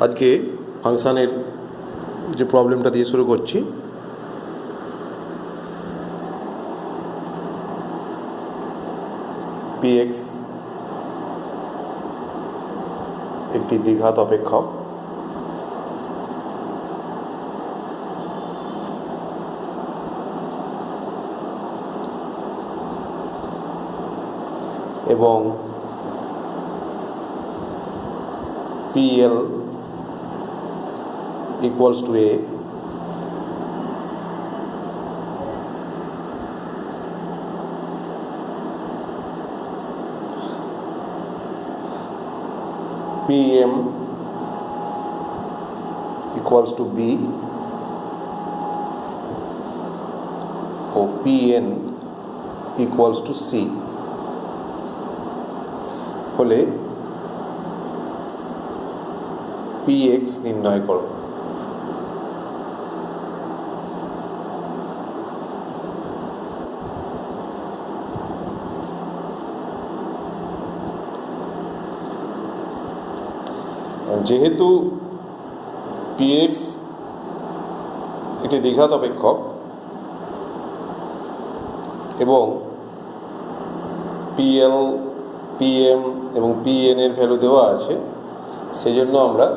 আজকে ফাংশানের যে প্রবলেমটা দিয়ে শুরু করছি। px একটি দ্বিঘাত অপেক্ষক এবং pl equals to a pm equals to b O pn equals to c হলে px নির্ণয় করো। যেহেতু px একটি দ্বিঘাত অপেক্ষক এবং pl pm এবং pn এর ভ্যালু দেওয়া আছে, সেই জন্য আমরা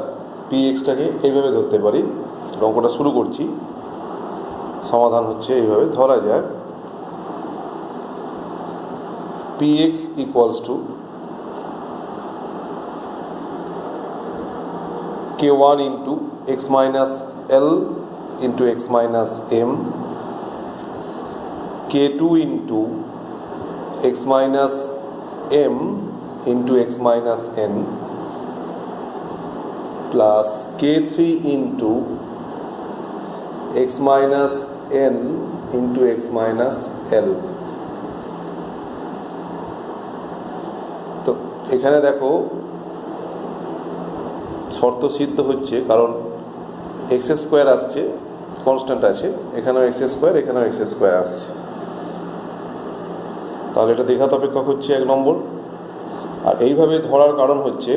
pxটাকে এইভাবে ধরতে পারি। অঙ্কটা শুরু করছি, সমাধান হচ্ছে এইভাবে। ধরা যাক px equals to k1 into x minus l into x minus m, k2 into x minus m into x minus n plus k3 into x minus n into x minus l। তো এখানে দেখো শর্ত সিদ্ধ হচ্ছে, কারণ x square আসছে, constant আছে, এখানেও এক্স স্কোয়ার, এখানেও এক্স স্কোয়ার আসছে, তাহলে এটা দ্বিঘাত অপেক্ষক হচ্ছে 1 নম্বর। আর এইভাবে ধরার কারণ হচ্ছে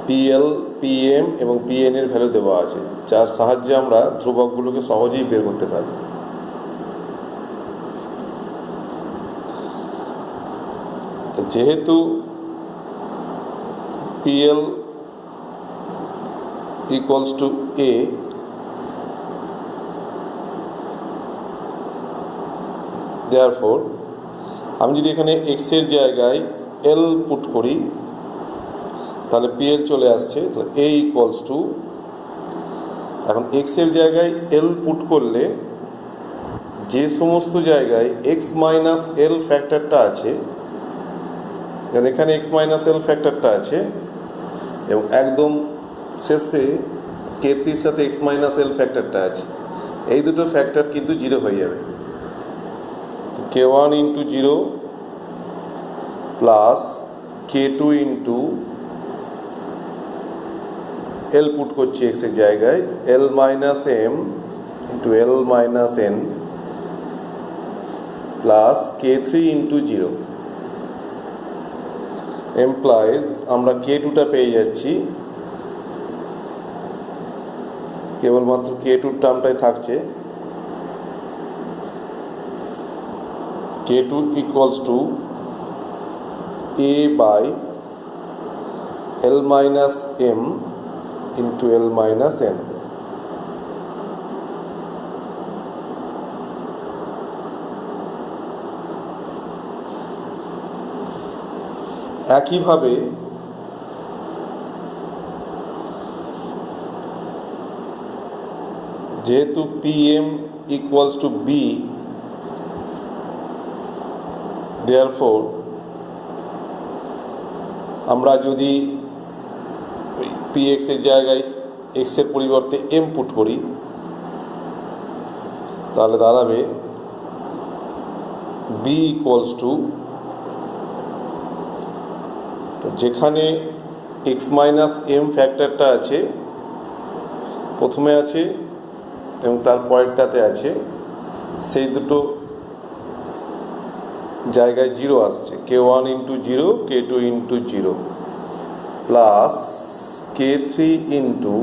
pl pm এবং pn এর ভ্যালু দেওয়া আছে, যার সাহায্যে আমরা ধ্রুবকগুলোকে সহজেই বের করতে পারি। যেহেতু pl equals to a, therefore আমি যদি এখানে x এর জায়গায় l পুট করি তাহলে pl চলে আসছে। তাহলে a equals to, এখন x এর জায়গায় l পুট করলে যে সমস্ত জায়গায় x মাইনাস l ফ্যাক্টরটা আছে, কারণ এখানে x মাইনাস l ফ্যাক্টরটা আছে এবং একদম শেষে k3 এর সাথে x মাইনাস l ফ্যাক্টরটা আছে, এই দুটো ফ্যাক্টর কিন্তু 0 হয়ে যাবে। k1 into 0 plus k2 into l put করছি x এর জায়গায়, l minus m into l minus n plus k3 into 0 employees আমরা k2টা পেয়ে যাচ্ছি, কেবলমাত্র k2 টার্মটাই থাকছে। k2 equals to a by l minus m into l minus n। একইভাবে যেহেতু pm equals to b, therefore আমরা যদি px এর জায়গায় x এর পরিবর্তে m পুট করি তাহলে দাঁড়াবে b equals to, যেখানে x মাইনাস m ফ্যাক্টরটা আছে, প্রথমে আছে এবং তার পরেরটাতে আছে, সেই দুটো জায়গায় 0 আসছে, k1 into 0, k2 into 0। Plus k3 into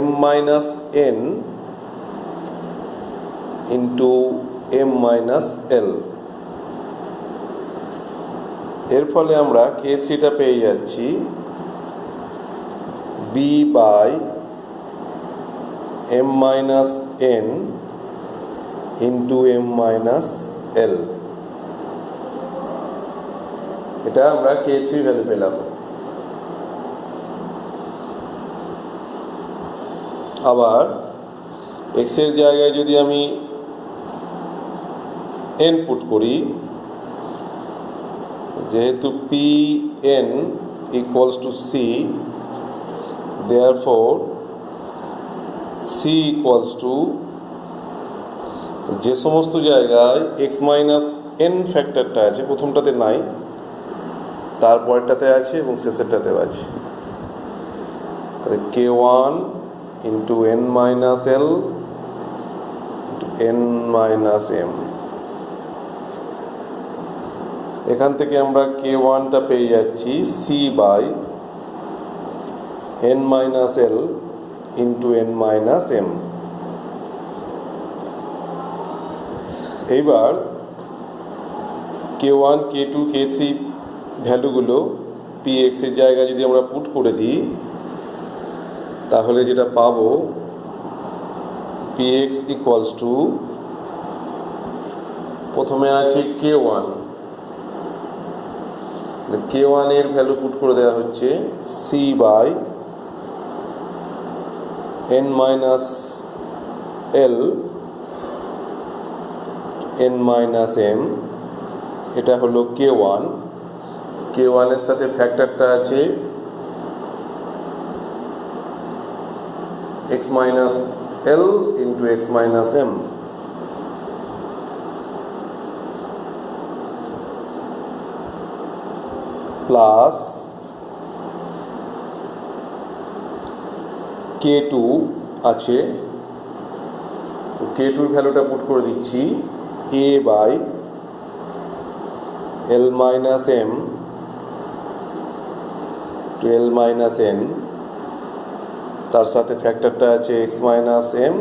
m minus n into m minus l। এর ফলে আমরা k3টা পেয়ে যাচ্ছি b by m minus n into m minus l। এটা আমরা k3 ভ্যালু পেলাম। আবার x এর জায়গায় যদি আমি n পুট করি, যেহেতু pn equals to c, therefore c equals to, যে সমস্ত জায়গায় x মাইনাস n ফ্যাক্টরটা আছে, প্রথমটাতে নাই, তারপরটাতে আছে এবং শেষেরটাতেও আছে, তাহলে k1 into n minus l into n minus m। এখান থেকে আমরা k1টা পেয়ে যাচ্ছি c by n minus l into n minus m। এইবার k1 k2 k3 ভ্যালুগুলো px এর জায়গায় যদি আমরা পুট করে দিই, তাহলে যেটা পাবো px ইকুয়ালস টু, প্রথমে আছে k1, k1 এর ভ্যালু পুট করে দেওয়া হচ্ছে c by n minus l n minus m। এটা হলো k1। k1 এর সাথে ফ্যাক্টরটা আছে x minus l into x minus m। Plus k2 আছে, তো k2 ভ্যালুটা পুট করে দিচ্ছি a by l minus m to l minus n, তার সাথে ফ্যাক্টরটা আছে x minus m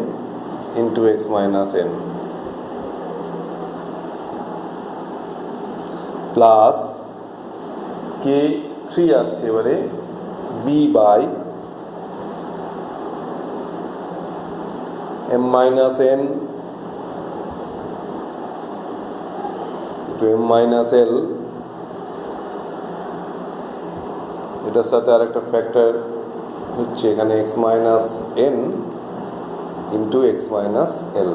into x minus n, plus k3 আসছে এবারে b by m minus n to m minus l। এটার সাথে আরেকটা ফ্যাক্টর হচ্ছে এখানে x minus n into x minus l।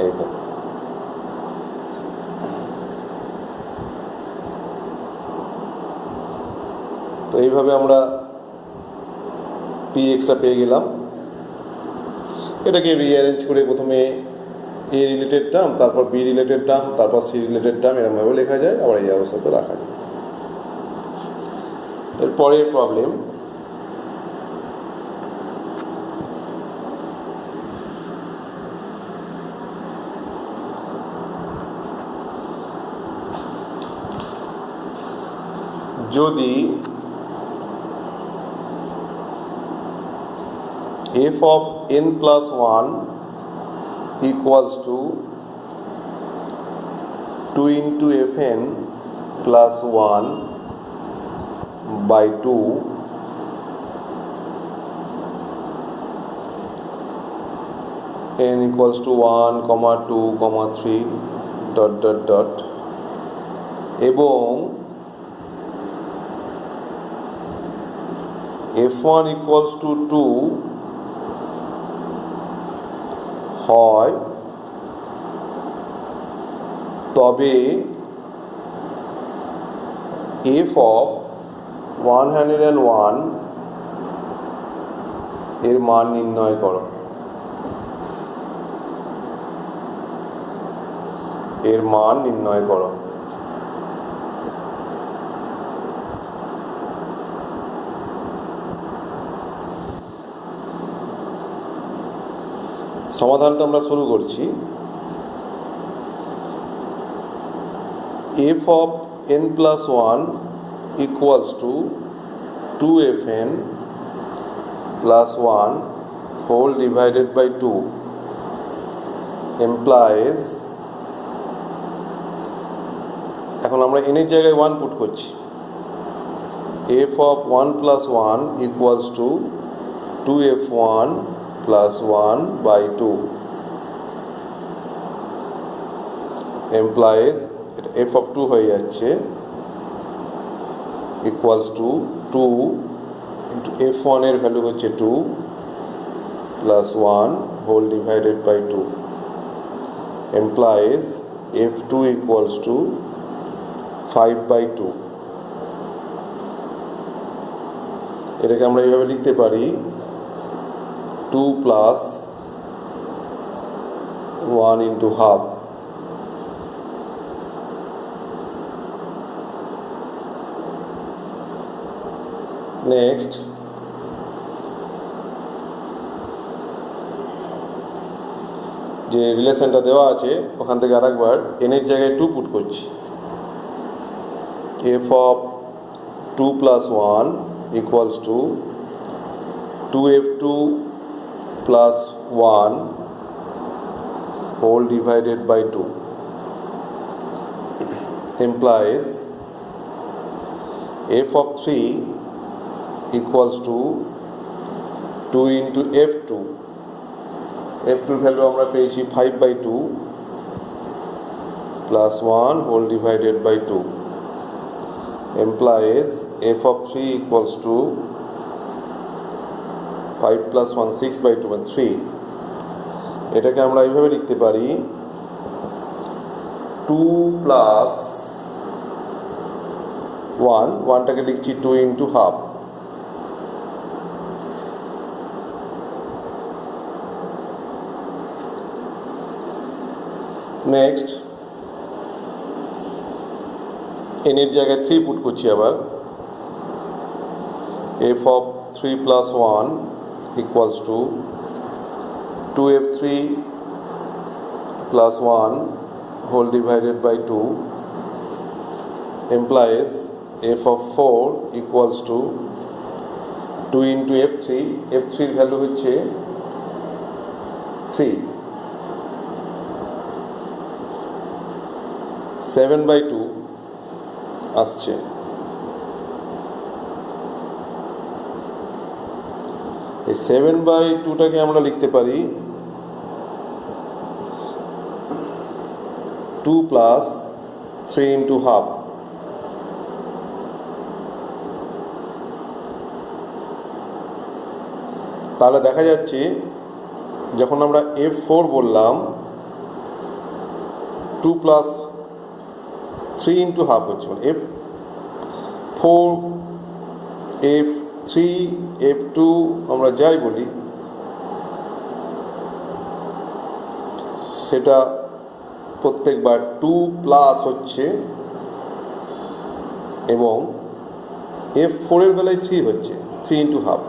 এইটা তো এইভাবে আমরা pxটা পেয়ে গেলাম। এটাকে রিঅ্যারেঞ্জ করে প্রথমে a রিলেটেড টার্ম, তারপর b রিলেটেড টার্ম, তারপর c রিলেটেড টার্ম, এরকমভাবে লেখা যায়, আবার এই অবস্থাতে রাখা যায়। এর পরের প্রবলেম, যদি f of n plus 1 equals to 2 into fn plus 1 by 2, n equals to 1, 2, 3 dot dot dot, এবং f1 equals to 2 হয়, তবে f of 101 এর মান নির্ণয় করো। এর মান নির্ণয় করো। সমাধানটা আমরা শুরু করছি। f of n plus 1 equals to 2fn plus 1 whole divided by 2 implies, এখন আমরা n এর জায়গায় 1 পুট করছি, f of 1 plus 1 equals to 2f1 plus 1 by 2 implies f of 2 হয়ে যাচ্ছে equals to 2 into f1 এর ভ্যালু হচ্ছে 2 plus 1 whole divided by 2 implies f2 equals to 5 by 2. এটাকে আমরা এইভাবে লিখতে পারি 2 plus 1 into half. নেক্সট যে রিলেশনটা দেওয়া আছে ওখান থেকে আরেকবার n এর জায়গায় 2 পুট করছি, f of 2 plus 1 equals to 2f2 plus 1 whole divided by 2 implies f of 3 equals to 2 into f2. f2 value আমরা পেয়েছি 5 by 2 plus 1 whole divided by 2 implies f of 3 equals to 5 plus 1 6 by 2 and 3. এটাকে আমরা এইভাবে লিখতে পারি 2 plus 1 টাকে লিখছি 2 into half. Next n এর জায়গায় 3 পুট করছি আবার, f of 3 plus 1 equals to 2f3 plus 1 whole divided by 2 implies f of 4 equals to 2 into f3. f3 এর ভ্যালু হচ্ছে 3, 7 by 2 আসছে। এই 7 by 2টাকে আমরা লিখতে পারি 2 plus 3 into half. তাহলে দেখা যাচ্ছে যখন আমরা f4 বললাম 2 plus 3 into half হচ্ছে, মানে f4 f3 f2 আমরা যাই বলি সেটা প্রত্যেকবার 2 প্লাস হচ্ছে এবং f4 এর বেলায় 3 হচ্ছে 3 into half।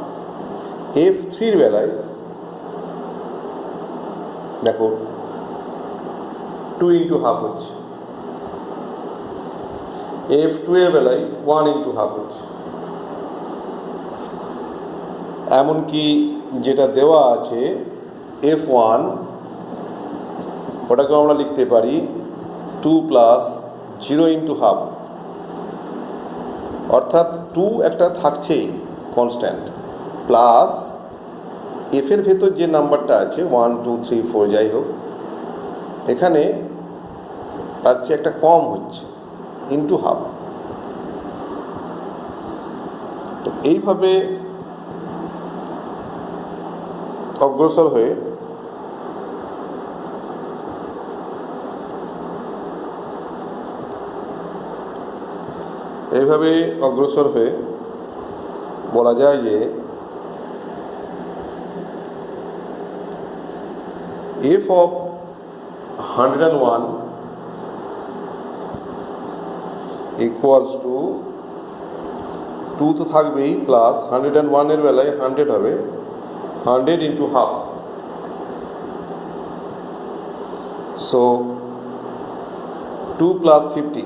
f3 এর বেলায় দেখো 2 into half হচ্ছে, f2 এর বেলায় 1 into half হচ্ছে। এমনকি যেটা দেওয়া আছে f1 ওটাকে আমরা লিখতে পারি 2 plus 0 into half, অর্থাৎ 2 একটা থাকছেই কনস্ট্যান্ট, প্লাস এফ এর ভেতর যে নাম্বারটা আছে 1 2 3 4 যাই হোক এখানে তার চেয়ে একটা কম হচ্ছে ইন্টু হাফ। তো এইভাবে অগ্রসর হয়ে বলা যায় যে f of 101 equals to 2 তো থাকবেই, প্লাস 101 এর বেলায় 100 হবে 100 into half, so 2 plus 50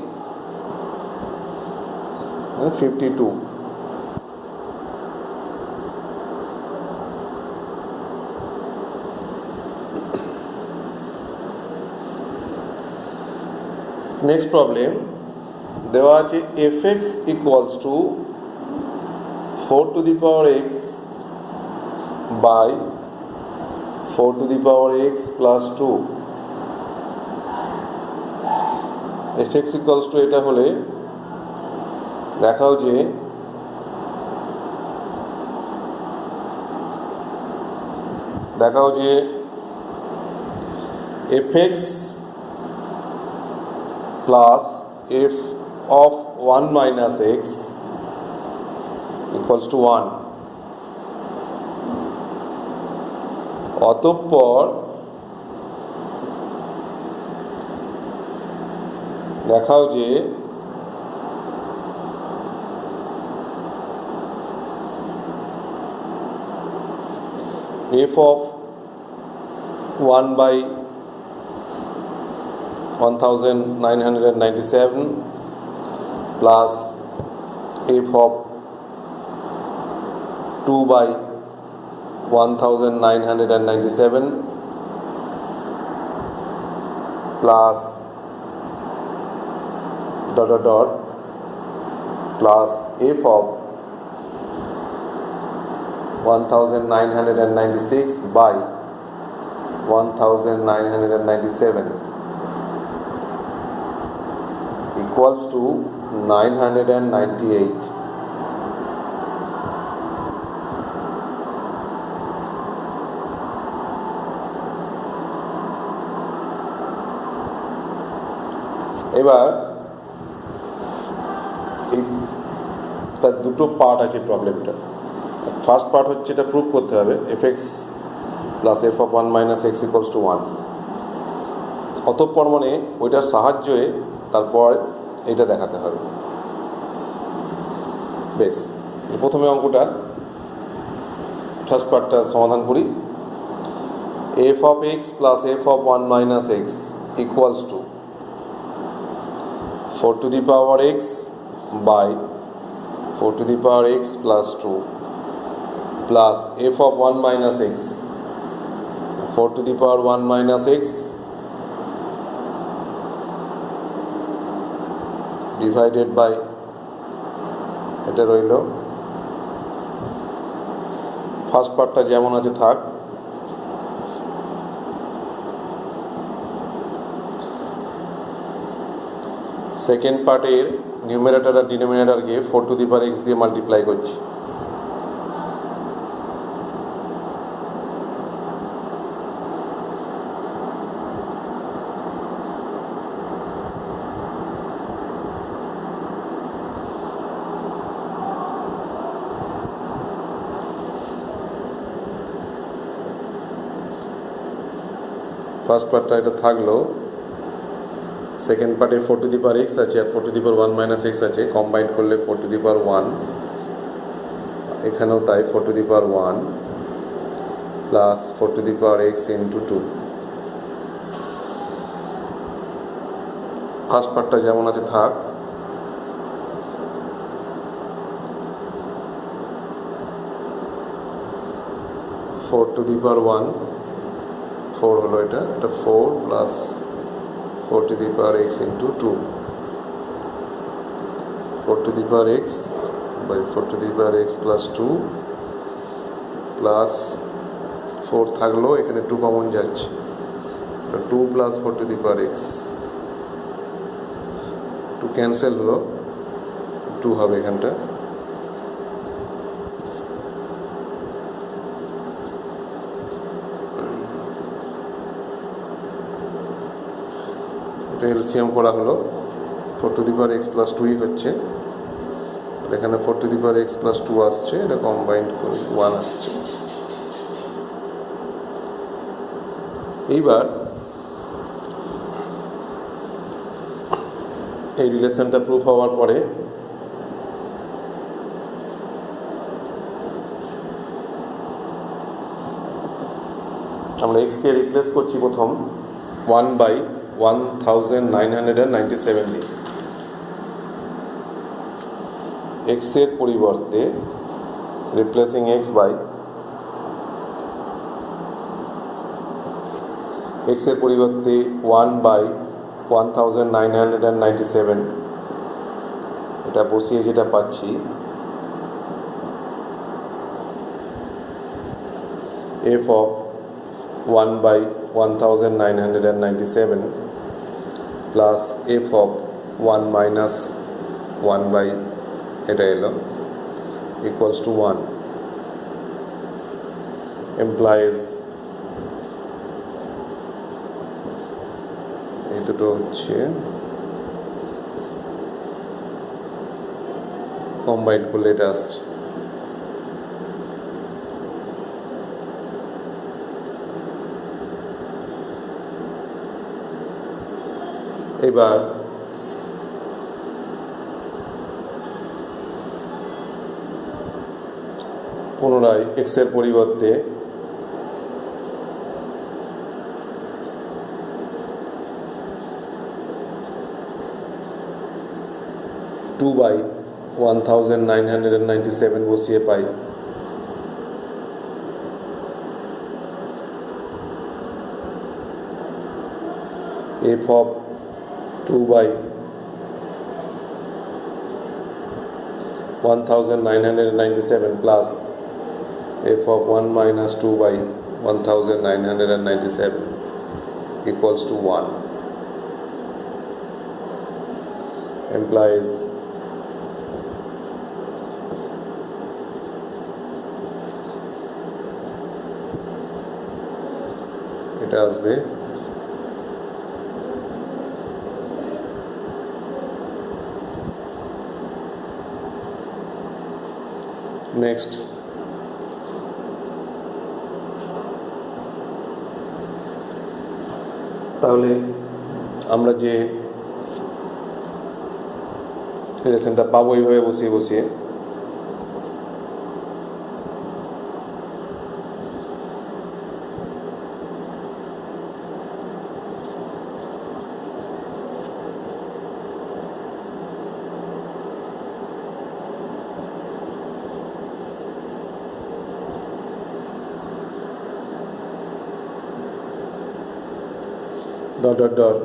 52। Next problem দেওয়া আছে fx equals to 4 to the power x by 4 to the power x plus 2। fx equals to এটা হলে দেখাও যে fx plus f of 1 minus x equals to 1। অতঃপর দেখাও যে f of 1 by 1997 plus f of 2 by 1997 plus dot dot dot plus f of 1996 by 1997 equals to 998। এবার তার দুটো পার্ট আছে প্রবলেমটা। ফার্স্ট পার্ট হচ্ছে এটা প্রুভ করতে হবে fx plus f of 1 minus x equals to 1। অতঃপর মানে ওইটার সাহায্যে তারপর এটা দেখাতে হবে। বেশ, প্রথমে অঙ্কটা ফার্স্ট পার্টটা সমাধান করি। f of x plus f of 1 minus x equals to 4 to the power x by 4 to the power x plus 2 plus f of 1 minus x 4 to the power 1 minus x divided by এটা রইল। First পার্টটা যেমন আছে থাক। Second পার্টের numerator আর ডিনোমিনেটরকে 4 to the power x দিয়ে মাল্টিপ্লাই করছি। ফার্স্ট পার্টটা এটা থাকলো। সেকেন্ড পার্টে 4 টু দি পাওয়ার x আছে আর 4 to the power 1 minus x আছে, কম্বাইন্ড করলে 4 টু দি পাওয়ার 1, এখানেও তাই 4 to the power 1 plus 4 to the power x into 2। First পার্টটা যেমন আছে থাক। ফোর টু দি পাওয়ার 1 4 হলো এটা 4 plus 4 to the power x into 2 4 to the power x by 4 to the power x plus 2 plus 4 থাকলো, এখানে 2 কমন যাচ্ছে, 2 plus 4 to the power x 2 cancel হলো, 2 হবে এখানটা। এলসিএম করা হলো 4 to the power x plus 2 হচ্ছে, এখানে 4 to the power x plus 2 আসছে, এটা কম্বাইন্ড করে 1 আসছে। এইবার এই রিলেশনটা প্রুফ হওয়ার পরে আমরা x কে রিপ্লেস করছি প্রথম 1/1997 দিয়ে। এক্সের পরিবর্তে রিপ্লেসিং এক্স বাই এক্সের পরিবর্তে 1/1997 এটা বসিয়ে যেটা পাচ্ছি f of 1/1997 plus f of 1 minus 1 by এটা এলো equals to 1 implies এই দুটো হচ্ছে কম্বাইন্ড করলে এটা আসছে এবার পুনরায় x এর পরিবর্তে টু বাই 1997 বসিয়ে পাই f of 2/1997 plus f of 1 minus 2/1997 equals to 1 implies এটা আসবে নেক্সট তাহলে আমরা যে রিলেশনটা পাবো এইভাবে বসিয়ে বসিয়ে ডট ডট ডট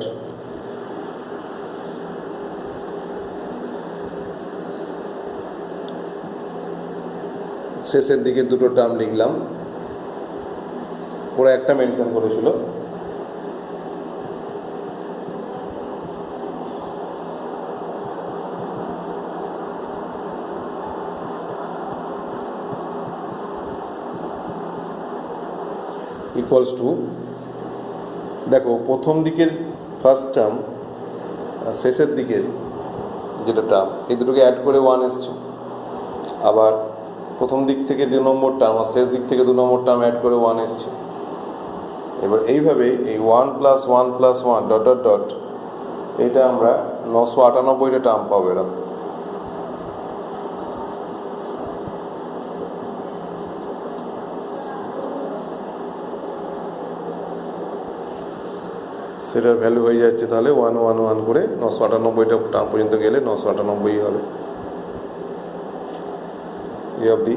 শেষের দিকে দুটো টার্ম লিখলাম ওরা একটা মেনশন করেছিল ইকুয়ালস টু দেখো প্রথম দিকের ফার্স্ট টার্ম শেষের দিকের যেটা টার্ম এই দুটোকে অ্যাড করে 1 এসছে আবার প্রথম দিক থেকে 2 নম্বর টার্ম আর শেষ দিক থেকে 2 নম্বর টার্ম অ্যাড করে 1 এসছে এবার এইভাবে এই 1 + 1 + 1 ডট ডট ডট এটা আমরা 998টা টার্ম পাবো এরকম সেটার ভ্যালু হয়ে যাচ্ছে তাহলে 111 করে 998টা টার্ম পর্যন্ত গেলে 998 হবে এই অবধি